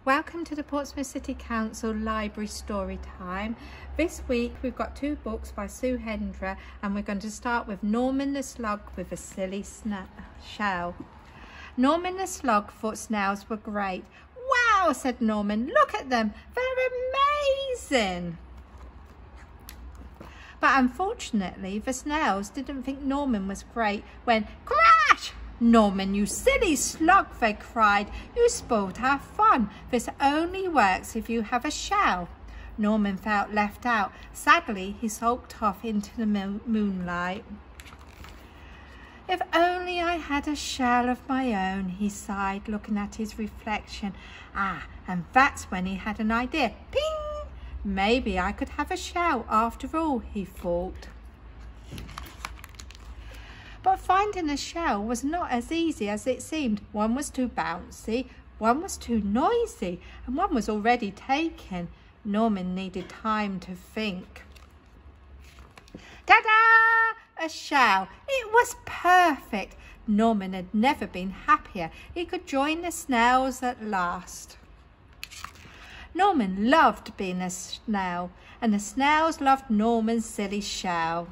Welcome to the Portsmouth City Council Library Story Time. This week we've got two books by Sue Hendra, and we're going to start with Norman the Slug with a Silly Shell. Norman the Slug thought snails were great. "Wow," said Norman, "look at them, they're amazing." But unfortunately the snails didn't think Norman was great when crash! "Norman, you silly slug," they cried. "You spoiled our fun. This only works if you have a shell." Norman felt left out. Sadly, he sulked off into the moonlight. "If only I had a shell of my own," he sighed, looking at his reflection. And that's when he had an idea. Ping! Maybe I could have a shell after all, he thought. But finding a shell was not as easy as it seemed. One was too bouncy, one was too noisy, and one was already taken. Norman needed time to think. Ta-da! A shell! It was perfect. Norman had never been happier. He could join the snails at last. Norman loved being a snail, and the snails loved Norman's silly shell.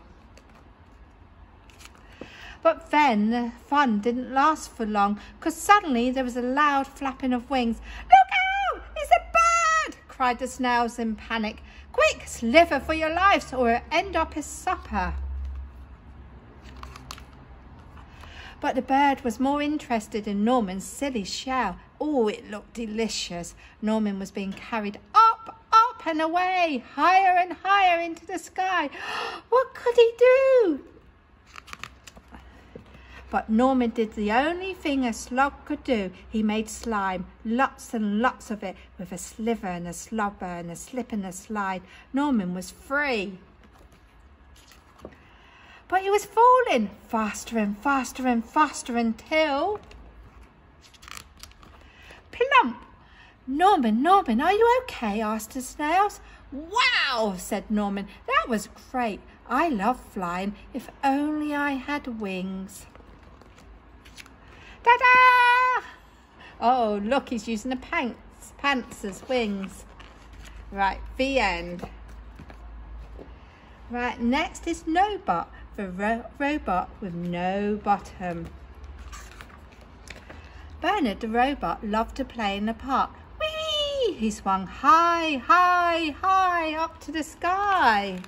But then the fun didn't last for long, because suddenly there was a loud flapping of wings. "Look out! It's a bird!" cried the snails in panic. "Quick, sliver for your lives, or it'll end up as supper." But the bird was more interested in Norman's silly shell. Oh, it looked delicious. Norman was being carried up, up and away, higher and higher into the sky. What could he do? But Norman did the only thing a slug could do. He made slime, lots and lots of it, with a sliver and a slobber and a slip and a slide. Norman was free. But he was falling faster and faster and faster until... plump! "Norman, Norman, are you okay?" asked the snails. "Wow," said Norman, "that was great. I love flying. If only I had wings." Ta-da! Oh, look, he's using the pants as wings. Right, the end. Right, next is Nobot, the robot with no bottom. Bernard the robot loved to play in the park. Whee! He swung high, high, high up to the sky.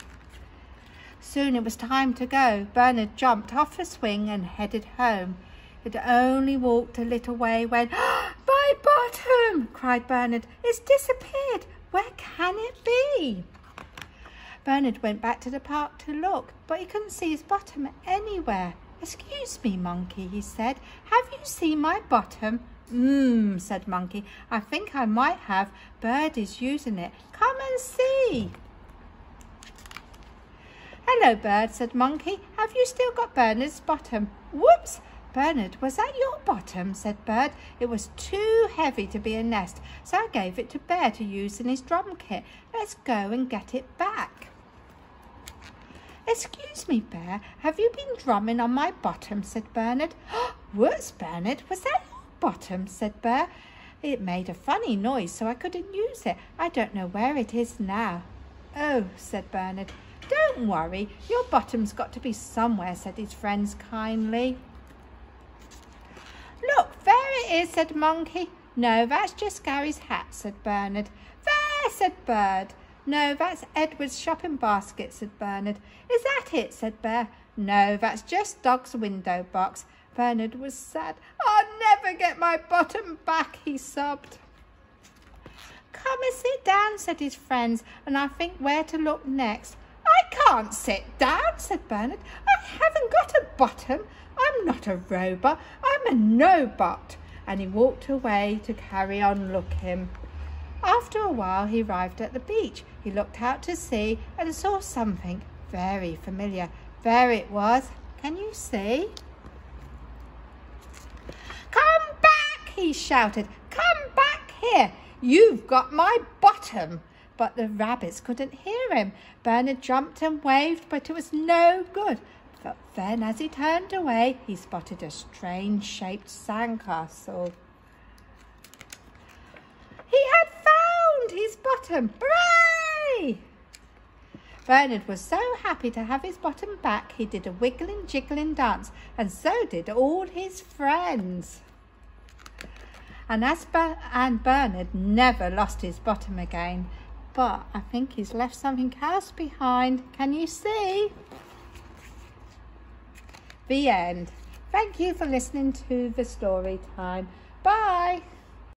Soon it was time to go. Bernard jumped off the swing and headed home. It only walked a little way when, "My bottom!" cried Bernard. "It's disappeared. Where can it be?" Bernard went back to the park to look, but he couldn't see his bottom anywhere. "Excuse me, Monkey," he said. "Have you seen my bottom?" Said Monkey. "I think I might have. Bird is using it. Come and see." "Hello, Bird," said Monkey. "Have you still got Bernard's bottom?" "Whoops! Bernard, was that your bottom?" said Bird. "It was too heavy to be a nest, so I gave it to Bear to use in his drum kit. Let's go and get it back." "Excuse me, Bear, have you been drumming on my bottom?" said Bernard. "Whoops, Bernard, was that your bottom?" said Bear. "It made a funny noise, so I couldn't use it. I don't know where it is now." "Oh," said Bernard. "Don't worry, your bottom's got to be somewhere," said his friends kindly. "Look, there it is," said Monkey. "No, that's just Gary's hat," said Bernard. "There," said Bird. "No, that's Edward's shopping basket," said Bernard. "Is that it?" said Bear. "No, that's just Dog's window box." Bernard was sad. "I'll never get my bottom back," he sobbed. "Come and sit down," said his friends, "and I think where to look next." "I can't sit down," said Bernard. "I haven't got a bottom. I'm not a robot. I'm a no-bot." And he walked away to carry on looking. After a while he arrived at the beach. He looked out to sea and saw something very familiar. There it was. Can you see? "Come back!" he shouted. "Come back here! You've got my bottom!" But the rabbits couldn't hear him. Bernard jumped and waved, but it was no good. But then, as he turned away, he spotted a strange-shaped sandcastle. He had bottom. Hooray! Bernard was so happy to have his bottom back, he did a wiggling, jiggling dance, and so did all his friends. And Bernard never lost his bottom again, but I think he's left something else behind. Can you see? The end. Thank you for listening to the story time. Bye.